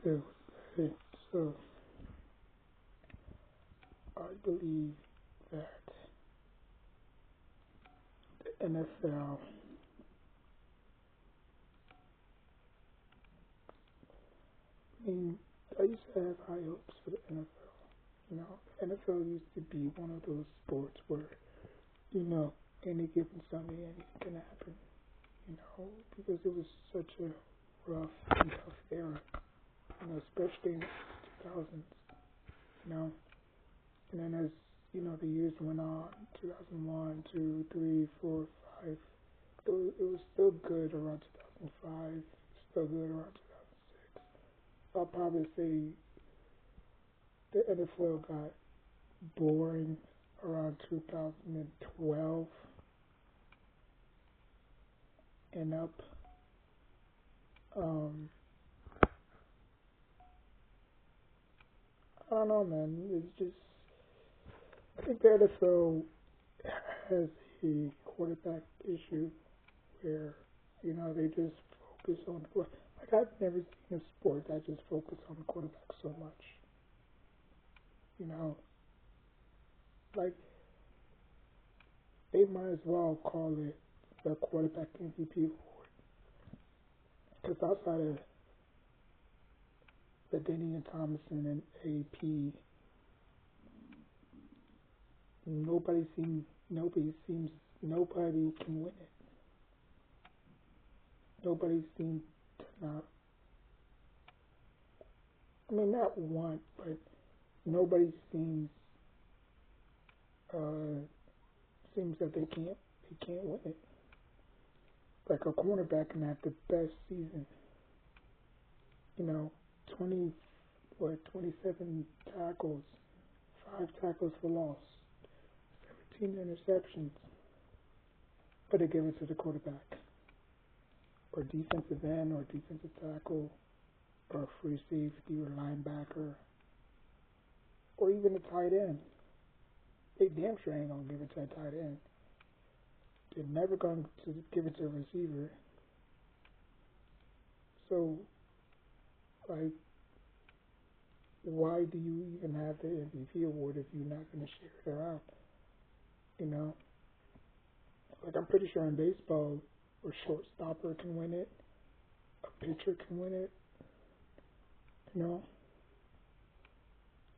Okay, okay, so I believe that the NFL, I mean, I used to have high hopes for the NFL. You know, the NFL used to be one of those sports where, you know, any given Sunday anything can happen, you know, because it was such a rough and tough era, you know, especially in the 2000s, you know. And then as, you know, the years went on, 2001, 2, 3, 4, 5, it was still good around 2005, still good around 2006. I'll probably say the NFL got boring around 2012 and up. Um, I don't know, man. It's just, I think the NFL has a quarterback issue where, you know, they just focus on, like, I've never seen a sport that just focus on the quarterback so much. You know, like, they might as well call it the quarterback MVP award. Because outside of the Denny Thomason and AP, nobody can win it. Nobody seems to not, I mean, not want, but nobody uh, seems that they can't win it. Like a cornerback can have the best season, you know, 27 tackles, 5 tackles for loss, 17 interceptions, but they give it to the quarterback, or defensive end, or defensive tackle, or free safety, or linebacker, or even a tight end. They damn sure ain't gonna give it to a tight end. They're never going to give it to a receiver. So, like, why do you even have the MVP award if you're not going to share it around? You know? Like, I'm pretty sure in baseball, a shortstopper can win it, a pitcher can win it, you know?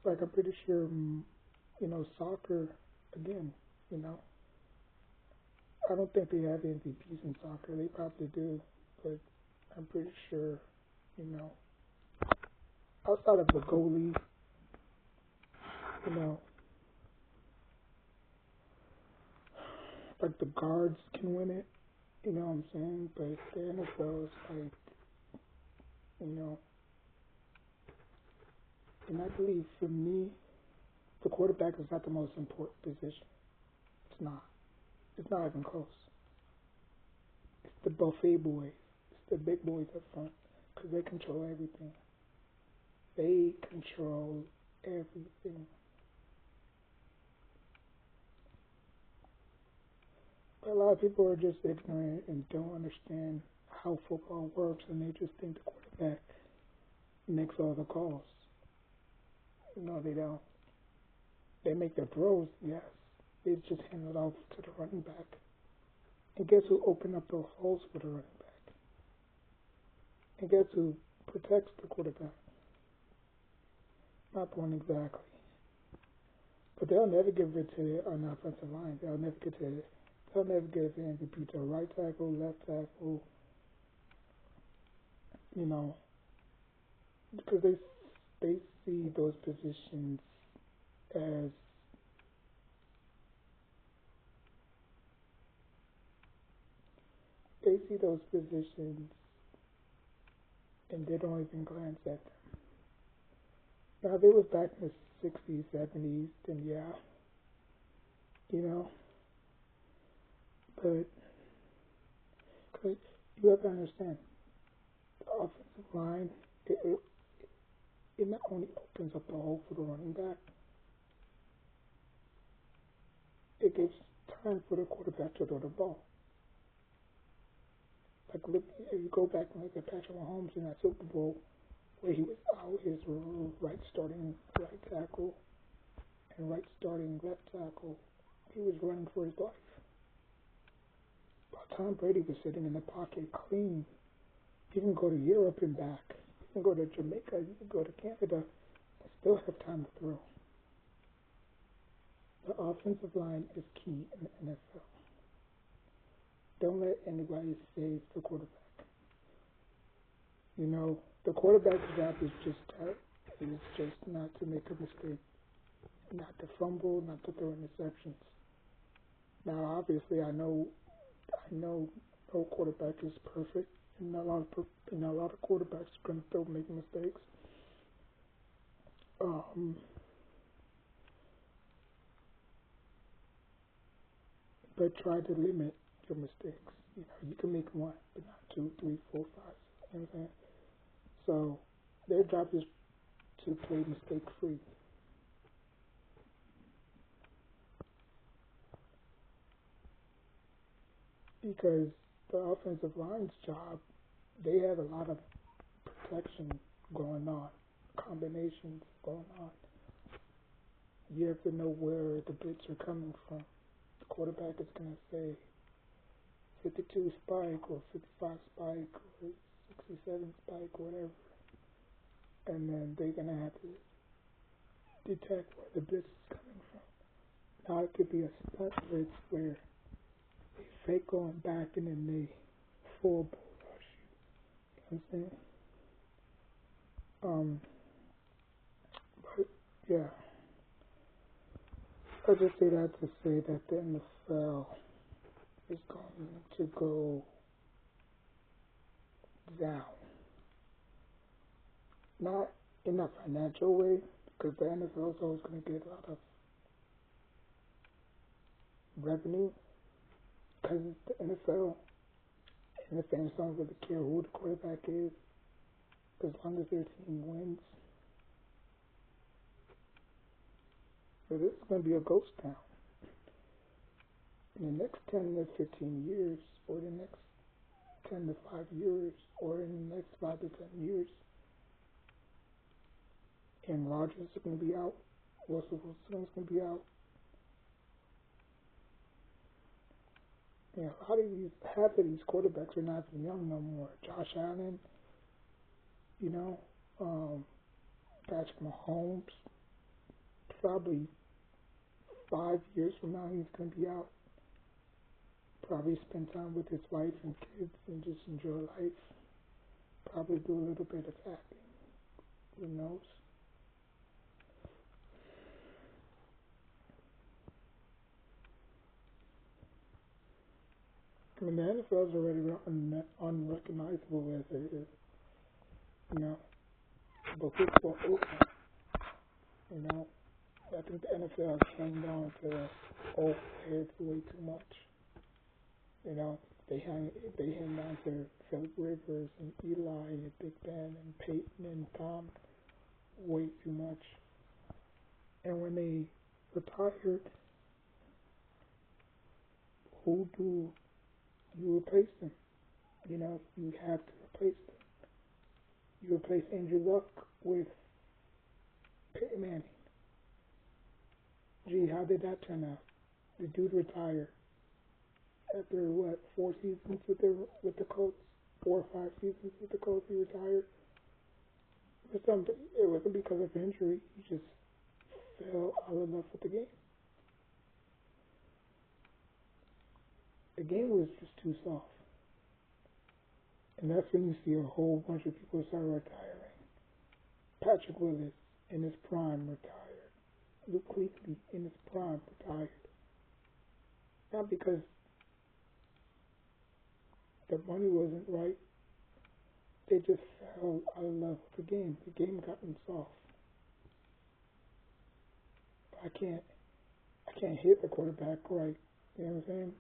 Like, I'm pretty sure, you know, soccer, again, you know? I don't think they have MVPs in soccer. They probably do, but I'm pretty sure, you know, outside of the goalie, you know, like the guards can win it, you know what I'm saying? But the NFL is like, you know, and I believe for me, the quarterback is not the most important position. It's not. It's not even close. It's the buffet boys. It's the big boys up front because they control everything. They control everything. But a lot of people are just ignorant and don't understand how football works, and they just think the quarterback makes all the calls. No, they don't. They make the throws, yes. They just hand it off to the running back. And guess who opened up the holes for the running back? And guess who protects the quarterback? Not the one exactly. But they'll never give it to an offensive line. They'll never give the MVP to a right tackle, left tackle, you know, because they see those positions as and they don't even glance at them. Now, if it was back in the 60s, 70s, then yeah, you know, but because you have to understand, the offensive line, it not only opens up the hole for the running back, it gives time for the quarterback to throw the ball. Like, look, if you go back and look at Patrick Mahomes in that Super Bowl where he was out his right starting right tackle and right starting left tackle. He was running for his life. While Tom Brady was sitting in the pocket clean. You can go to Europe and back. You can go to Jamaica. You can go to Canada and still have time to throw. The offensive line is key in the NFL. Don't let anybody save the quarterback. You know, the quarterback's job is just not to make a mistake, not to fumble, not to throw interceptions. Now, obviously, I know no quarterback is perfect, and a lot of quarterbacks are going to still make mistakes. But try to limit your mistakes. You know, you can make one, but not two, three, four, five. You know what I'm saying? So their job is to play mistake free. Because the offensive line's job, they have a lot of protection going on, combinations going on. You have to know where the blitz are coming from. The quarterback is going to say 52 spike or 55 spike or 67 spike or whatever. And then they're going to have to detect where the blitz is coming from. Now it could be a stunt blitz where they fake going back and then they full bull rush you. You know what I'm saying? But yeah. I just say that to say that the NFL is going to go down. Not in a financial way, because the NFL is always going to get a lot of revenue, because it's the NFL, and the fans don't really care who the quarterback is, as long as their team wins. But this is going to be a ghost town. In the next 10 to 15 years, or the next 10 to 5 years, or in the next 5 to 10 years, and Rodgers is going to be out, Russell Wilson's going to be out. Yeah, half of these quarterbacks are not even young no more. Josh Allen, you know, Patrick Mahomes, probably 5 years from now he's going to be out. Probably spend time with his wife and kids and just enjoy life. Probably do a little bit of acting. Who knows? I mean, the NFL is already unrecognizable as it is, you know. But football, you know, I think the NFL has hung on to the old players way too much. You know, they hang on to Philip Rivers and Eli and Big Ben and Peyton and Tom way too much. And when they retired, who do you replace them? You know, you have to replace them. You replace Andrew Luck with Peyton Manning. Gee, how did that turn out? The dude retired after what, 4 seasons with the Colts, 4 or 5 seasons with the Colts. He retired. It wasn't because of injury. He just fell out of love with the game. The game was just too soft. And that's when you see a whole bunch of people start retiring. Patrick Willis in his prime retired. Luke Kuechly in his prime retired. Not because the money wasn't right. They just fell out of love with the game. The game gotten soft. I can't hit the quarterback right. You know what I'm saying?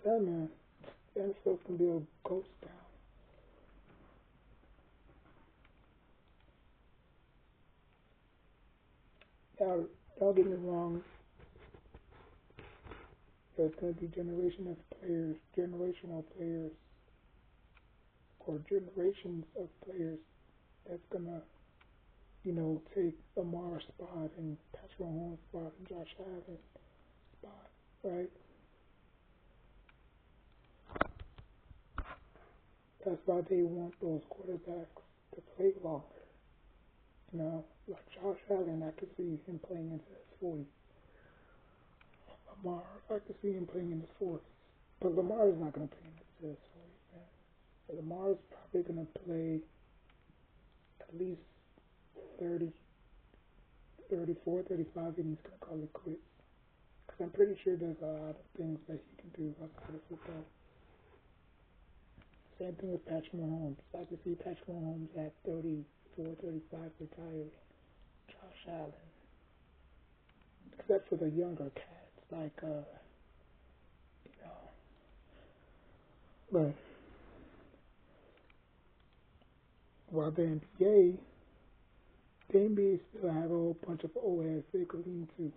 Yeah, man. The NFL can be a ghost town. Now, don't get me wrong. There's going to be generational players or generations of players that's gonna, take Lamar's spot and Patrick Mahomes' spot and Josh Allen's spot, right? That's why they want those quarterbacks to play longer. Like Josh Allen, I could see him playing into his 40s. Lamar, I could see him playing in his 40s. But Lamar is not going to play into his 40s, man. Lamar is probably going to play at least 30, 34, 35, and he's going to call it quits. Because I'm pretty sure there's a lot of things that he can do outside of football. Same thing with Patrick Mahomes. I could see Patrick Mahomes at 34, 35 retiring. Josh Allen. Except for the younger cats, like, but while the NBA still have a whole bunch of old heads they could lean to.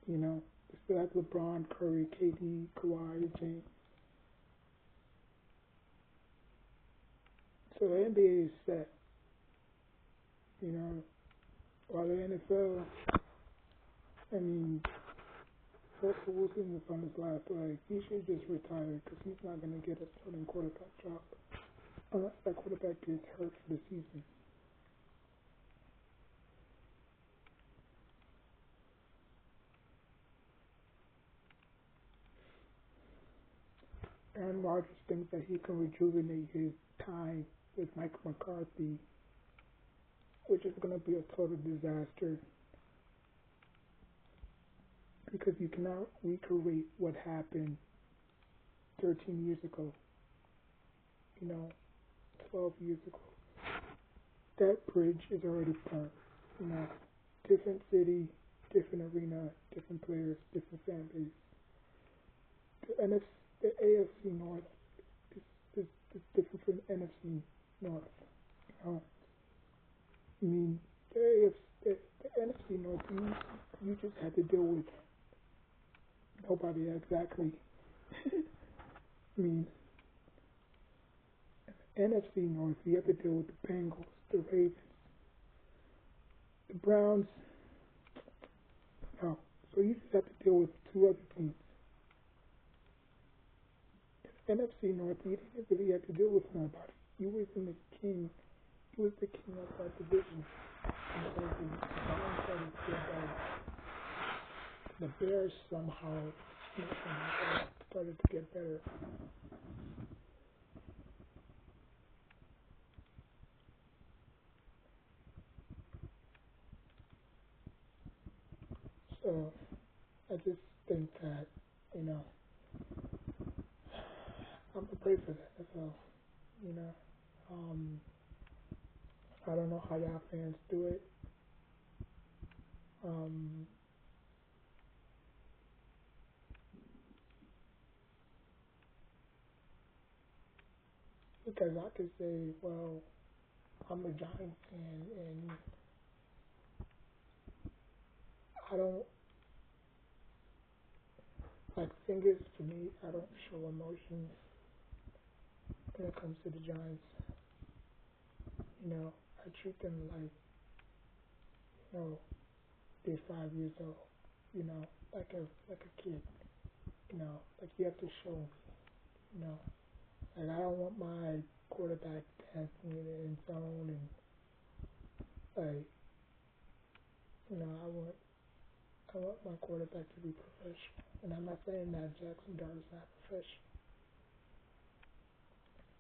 They still have LeBron, Curry, KD, Kawhi, James. So the NBA is set. While the NFL, I mean, Russell Wilson is on his last leg. He should just retire because he's not going to get a starting quarterback job unless that quarterback gets hurt for the season. Aaron Rodgers thinks that he can rejuvenate his time with Mike McCarthy, which is going to be a total disaster because you cannot recreate what happened 13 years ago, 12 years ago. That bridge is already burned. Different city, different arena, different players, different fan base. The AFC North is different from the NFC North. I mean, the NFC North, you just had to deal with nobody exactly. I mean, NFC North, you have to deal with the Bengals, the Ravens, the Browns. No, so you just have to deal with two other teams. NFC North, you didn't really have to deal with nobody. You was in the king. You was the king of that division. And so the Bears somehow started to get better. So I just think that, I'm gonna pray for that. That's all. Um, I don't know how y'all fans do it. Um, because I could say, well, I'm a Giants fan, and I don't like fingers. For me, I don't show emotions when it comes to the Giants. I treat them like, they're 5 years old. Like a kid. Like you have to show me. Like I don't want my quarterback dancing in the end zone and like, I want my quarterback to be professional. And I'm not saying that Jackson Dart is not professional.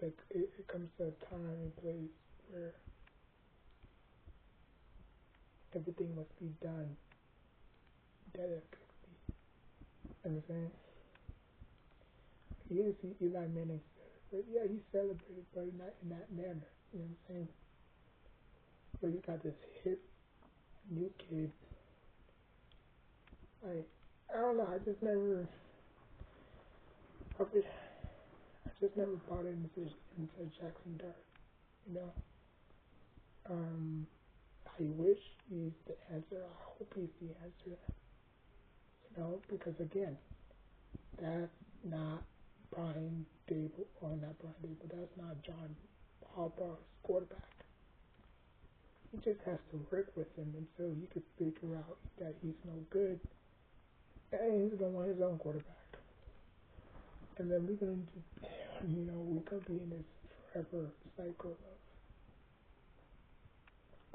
Like it comes to a time and place where everything must be done delicately. Understand? You didn't see Eli Manning, but yeah, he celebrated, but not in that manner. You know what I'm saying? But you got this hip new kid. Like I don't know. I just never bought into Jackson Dart. You know. I wish he's the answer. I hope he's the answer. Because again, that's not Brian Dable, or not Brian Dable, that's not John Harbaugh's quarterback. He just has to work with him until he could figure out that he's no good, and he's gonna want his own quarterback. And then we're gonna do, we could be in this forever cycle of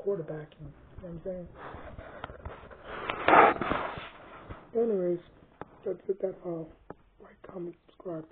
quarterbacking. You know what I'm saying? Anyways, that's all. Like, comment, subscribe.